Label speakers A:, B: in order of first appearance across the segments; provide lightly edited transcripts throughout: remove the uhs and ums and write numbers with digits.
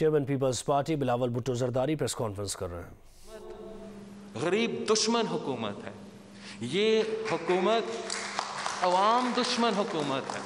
A: Chairman Peoples Party Bilawal Bhutto Zardari press conference کر رہے ہیں۔
B: غریب دشمن حکومت ہے یہ حکومت، عوام دشمن حکومت ہے۔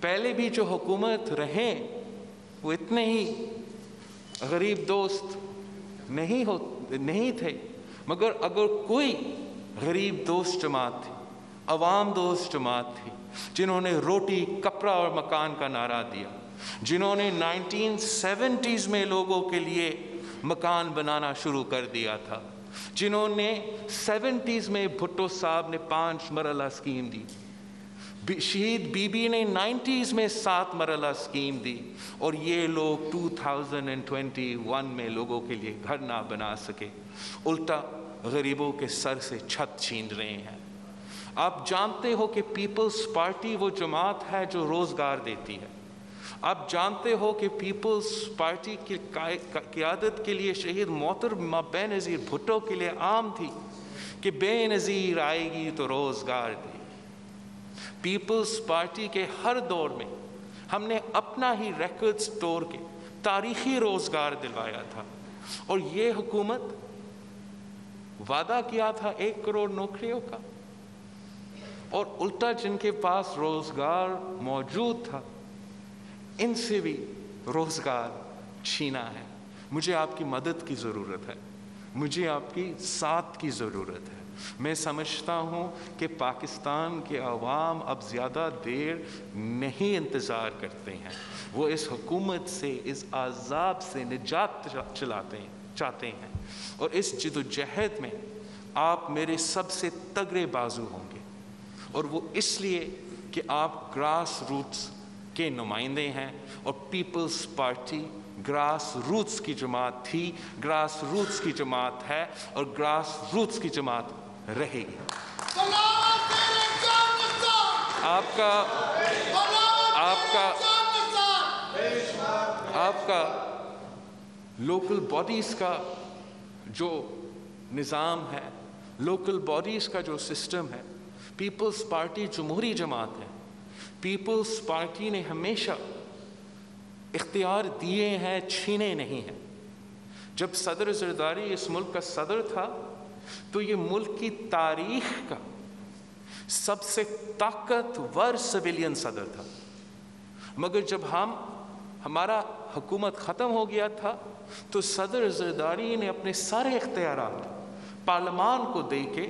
B: پہلے بھی جو حکومت رہے وہ اتنے ہی غریب دوست نہیں تھے، مگر اگر کوئی غریب دوست جماعت تھی، عوام دوست جماعت تھی، جنہوں نے روٹی کپڑا اور مکان کا نعرہ دیا، جنہوں نے 1970s میں لوگوں کے لیے مکان بنانا شروع کر دیا تھا، جنہوں نے 70s میں بھٹو صاحب نے 5 مرحلہ اسکیم دی، شہید بی بی نے 90s میں 7 مرحلہ اسکیم دی، اور یہ لوگ 2021 میں لوگوں کے لیے گھر نہ بنا سکے، الٹا غریبوں کے سر سے چھت چھین رہے ہیں۔ آپ جانتے ہو کہ پیپلز پارٹی وہ جماعت ہے جو روزگار دیتی ہے۔ آپ جانتے ہو کہ پیپلز پارٹی کی قیادت کے لیے شہید محترمہ بے نظیر بھٹو کے لیے عام تھی کہ بے نظیر آئے گی تو روزگار دے۔ پیپلز پارٹی کے ہر دور میں ہم نے اپنا ہی ریکارڈ سٹور کے تاریخی روزگار دلوایا تھا، اور یہ حکومت وعدہ کیا تھا 1 کروڑ نوکریوں کا، اور الٹا جن کے پاس روزگار موجود تھا ان سے بھی روزگار چھینا ہے۔ مجھے آپ کی مدد کی ضرورت ہے، مجھے آپ کی ساتھ کی ضرورت ہے۔ میں سمجھتا ہوں کہ پاکستان کے عوام اب زیادہ دیر نہیں انتظار کرتے ہیں، وہ اس حکومت سے، اس عذاب سے نجات چاہتے ہیں، اور اس جد و جہد میں آپ میرے سب سے تگڑے بازو ہوں گے، اور وہ اس لیے کہ آپ گراس روٹس کے نمائندے ہیں، اور پیپلز پارٹی گراس روٹس کی جماعت تھی، گراس روٹس کی جماعت ہے، اور گراس روٹس کی جماعت رہے گی۔ آپ کا لوکل باڈیز کا جو نظام ہے، لوکل باڈیز کا جو سسٹم ہے، پیپلز پارٹی جمہوری جماعت ہے۔ پیپلز پارٹی نے ہمیشہ اختیار دیے ہیں، چھینے نہیں ہیں۔ جب صدر زرداری اس ملک کا صدر تھا تو یہ ملک کی تاریخ کا سب سے طاقتور سویلین صدر تھا، مگر جب ہمارا حکومت ختم ہو گیا تھا تو صدر زرداری نے اپنے سارے اختیارات پارلیمان کو دے کے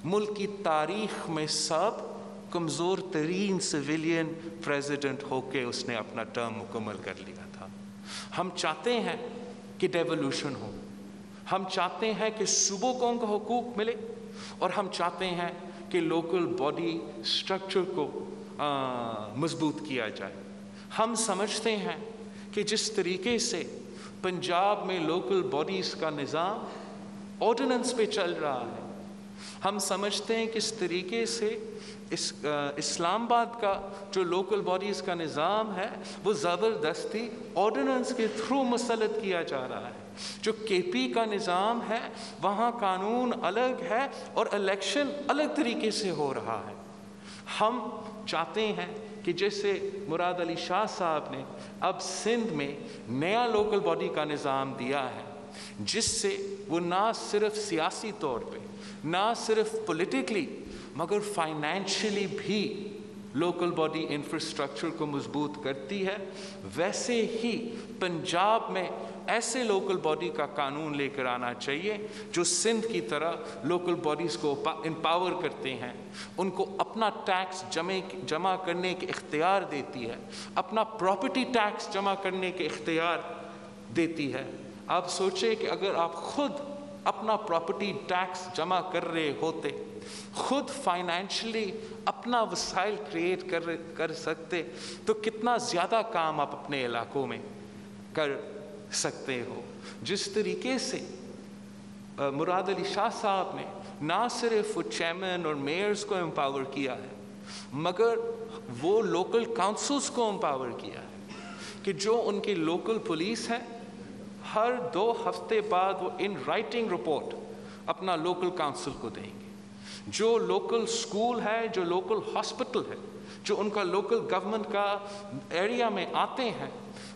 B: ملک کی تاریخ میں سب کمزور ترین سویلین پریزیڈنٹ ہو کے اس نے اپنا ٹرم مکمل کر لیا تھا۔ ہم چاہتے ہیں کہ ڈیولوشن ہو، ہم چاہتے ہیں کہ صوبوں کو ان کا حقوق ملے، اور ہم چاہتے ہیں کہ لوکل باڈی سٹرکچر کو مضبوط کیا جائے۔ ہم سمجھتے ہیں کہ جس طریقے سے پنجاب میں لوکل باڈیز کا نظام آرڈیننس پہ چل رہا ہے، ہم سمجھتے ہیں کہ اس طریقے سے اسلام آباد کا جو لوکل باڈیز کا نظام ہے وہ زبردستی آرڈیننس کے تھرو مسلط کیا جا رہا ہے۔ جو کے پی کا نظام ہے وہاں قانون الگ ہے اور الیکشن الگ طریقے سے ہو رہا ہے۔ ہم چاہتے ہیں کہ جیسے مراد علی شاہ صاحب نے اب سندھ میں نیا لوکل باڈی کا نظام دیا ہے، جس سے وہ نہ صرف سیاسی طور پہ، نہ صرف پولیٹیکلی، مگر فائنینشلی بھی لوکل باڈی انفراسٹرکچر کو مضبوط کرتی ہے، ویسے ہی پنجاب میں ایسے لوکل باڈی کا قانون لے کر آنا چاہیے جو سندھ کی طرح لوکل باڈیز کو امپاور کرتے ہیں، ان کو اپنا ٹیکس جمع کرنے کے اختیار دیتی ہے، اپنا پراپرٹی ٹیکس جمع کرنے کے اختیار دیتی ہے۔ آپ سوچیں کہ اگر آپ خود اپنا پراپرٹی ٹیکس جمع کر رہے ہوتے، خود فائنینشلی اپنا وسائل کریٹ کر سکتے، تو کتنا زیادہ کام آپ اپنے علاقوں میں کر سکتے ہو۔ جس طریقے سے مراد علی شاہ صاحب نے نہ صرف وہ چیئرمین اور میئرز کو امپاور کیا ہے، مگر وہ لوکل کاؤنسلز کو امپاور کیا ہے کہ جو ان کی لوکل پولیس ہے، ہر 2 ہفتے بعد وہ ان رائٹنگ رپورٹ اپنا لوکل کاؤنسل کو دیں گے۔ جو لوکل سکول ہے، جو لوکل ہاسپٹل ہے، جو ان کا لوکل گورنمنٹ کا ایریا میں آتے ہیں،